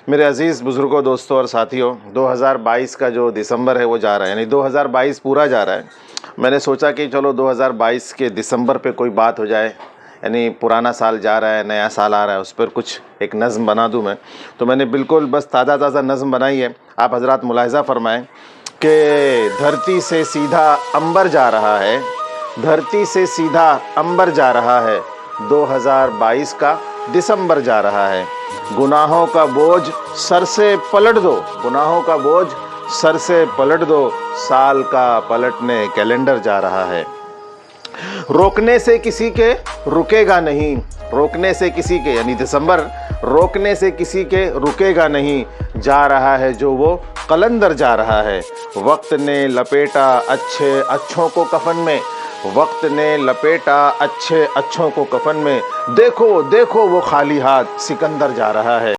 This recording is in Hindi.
मेरे अज़ीज़ बुज़ुर्गों, दोस्तों और साथियों, 2022 का जो दिसंबर है वो जा रहा है, यानी 2022 पूरा जा रहा है। मैंने सोचा कि चलो 2022 के दिसंबर पे कोई बात हो जाए, यानी पुराना साल जा रहा है, नया साल आ रहा है, उस पर कुछ एक नज़्म बना दूं मैं। तो मैंने बिल्कुल बस ताज़ा नज़्म बनाई है। आप हज़रात मुलाहिज़ा फ़रमाएँ कि धरती से सीधा अंबर जा रहा है, धरती से सीधा अंबर जा रहा है, 2022 का दिसंबर जा रहा है। गुनाहों का बोझ सर से पलट दो, गुनाहों का बोझ सर से पलट दो, साल का पलटने कैलेंडर जा रहा है। रोकने से किसी के रुकेगा नहीं, रोकने से किसी के, यानी दिसंबर रोकने से किसी के रुकेगा नहीं, जा रहा है जो वो कलंदर जा रहा है। वक्त ने लपेटा अच्छे अच्छों को कफन में, वक्त ने लपेटा अच्छे अच्छों को कफन में, देखो देखो वो खाली हाथ सिकंदर जा रहा है।